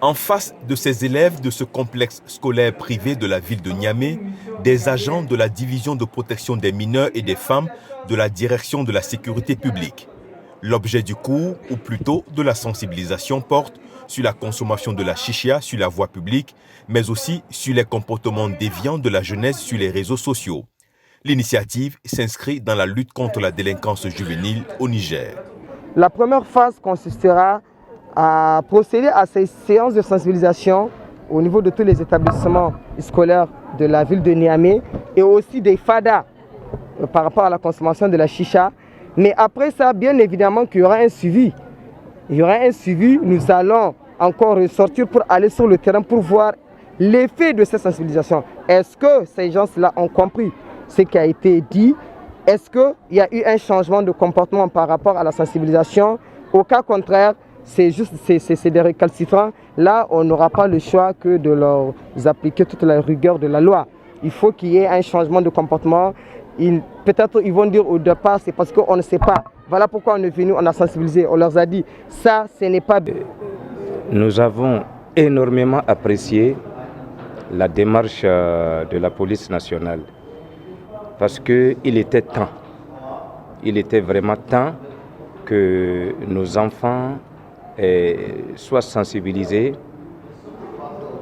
En face de ces élèves de ce complexe scolaire privé de la ville de Niamey, des agents de la division de protection des mineurs et des femmes de la direction de la sécurité publique. L'objet du cours, ou plutôt de la sensibilisation, porte sur la consommation de la chicha sur la voie publique, mais aussi sur les comportements déviants de la jeunesse sur les réseaux sociaux. L'initiative s'inscrit dans la lutte contre la délinquance juvénile au Niger. La première phase consistera à procéder à ces séances de sensibilisation au niveau de tous les établissements scolaires de la ville de Niamey et aussi des FADA par rapport à la consommation de la chicha. Mais après ça, bien évidemment qu'il y aura un suivi. Il y aura un suivi, nous allons encore ressortir pour aller sur le terrain pour voir l'effet de cette sensibilisation. Est-ce que ces gens-là ont compris ce qui a été dit? Est-ce qu'il y a eu un changement de comportement par rapport à la sensibilisation? Au cas contraire, c'est des récalcitrants. Là, on n'aura pas le choix que de leur appliquer toute la rigueur de la loi. Il faut qu'il y ait un changement de comportement. Peut-être ils vont dire au départ, c'est parce qu'on ne sait pas. Voilà pourquoi on est venu, on a sensibilisé, on leur a dit, ça, ce n'est pas bien. Nous avons énormément apprécié la démarche de la police nationale parce qu'il était temps. Il était vraiment temps que nos enfants soient sensibilisés,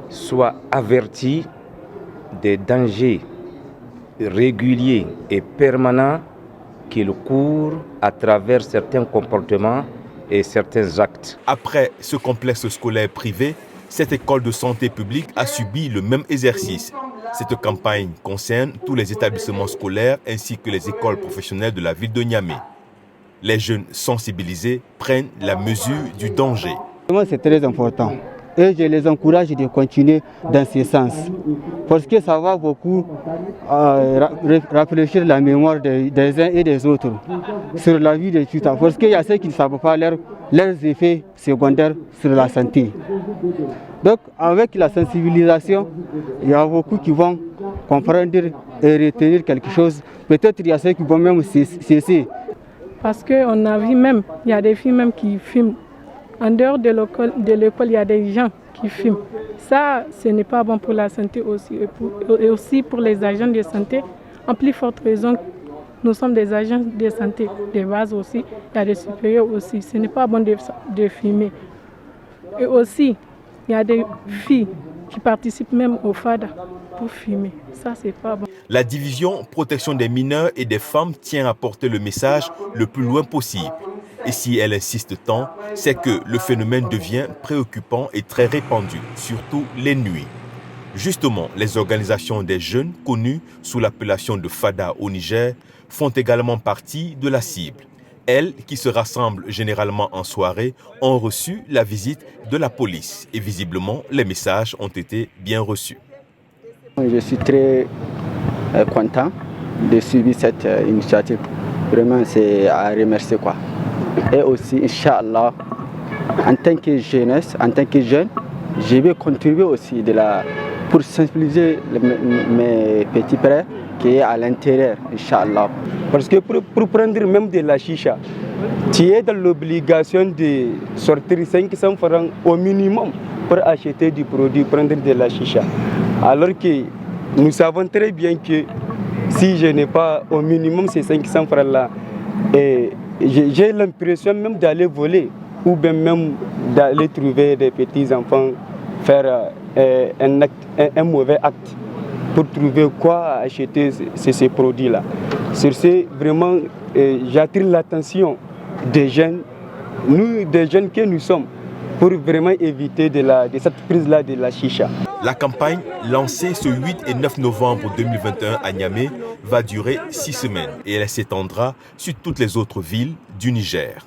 soient avertis des dangers réguliers et permanents qu'ils courent à travers certains comportements et certains actes. Après ce complexe scolaire privé, cette école de santé publique a subi le même exercice. Cette campagne concerne tous les établissements scolaires ainsi que les écoles professionnelles de la ville de Niamey. Les jeunes sensibilisés prennent la mesure du danger. C'est très important et je les encourage de continuer dans ce sens parce que ça va beaucoup rafraîchir la mémoire des uns et des autres sur la vie de tout ça, parce qu'il y a ceux qui ne savent pas leurs effets secondaires sur la santé. Donc avec la sensibilisation, il y a beaucoup qui vont comprendre et retenir quelque chose. Peut-être il y a ceux qui vont même cesser. Parce qu'on a vu même, il y a des filles même qui filment. En dehors de l'école, il y a des gens qui filment. Ça, ce n'est pas bon pour la santé aussi. Et aussi pour les agents de santé. En plus forte raison, nous sommes des agents de santé de base aussi. Il y a des supérieurs aussi. Ce n'est pas bon de filmer. Et aussi, il y a des filles qui participent même au FADA pour filmer. Ça, c'est pas bon. La division protection des mineurs et des femmes tient à porter le message le plus loin possible. Et si elle insiste tant, c'est que le phénomène devient préoccupant et très répandu, surtout les nuits. Justement, les organisations des jeunes, connues sous l'appellation de FADA au Niger, font également partie de la cible. Elles, qui se rassemblent généralement en soirée, ont reçu la visite de la police. Et visiblement, les messages ont été bien reçus. Je suis très content de suivre cette initiative. Vraiment, c'est à remercier, quoi. Et aussi, Inch'Allah, en tant que jeunesse, en tant que jeune, je vais contribuer aussi pour sensibiliser mes petits frères qui est à l'intérieur, Inch'Allah. Parce que pour prendre même de la chicha, tu es dans l'obligation de sortir 500 francs au minimum pour acheter du produit, prendre de la chicha. Alors que nous savons très bien que si je n'ai pas au minimum ces 500 francs-là, j'ai l'impression même d'aller voler ou bien même d'aller trouver des petits enfants faire un mauvais acte pour trouver quoi acheter ces produits-là. Sur ce, vraiment, j'attire l'attention des jeunes, nous, des jeunes que nous sommes, pour vraiment éviter de cette prise-là de la chicha. La campagne, lancée ce 8 et 9 novembre 2021 à Niamey, va durer 6 semaines et elle s'étendra sur toutes les autres villes du Niger.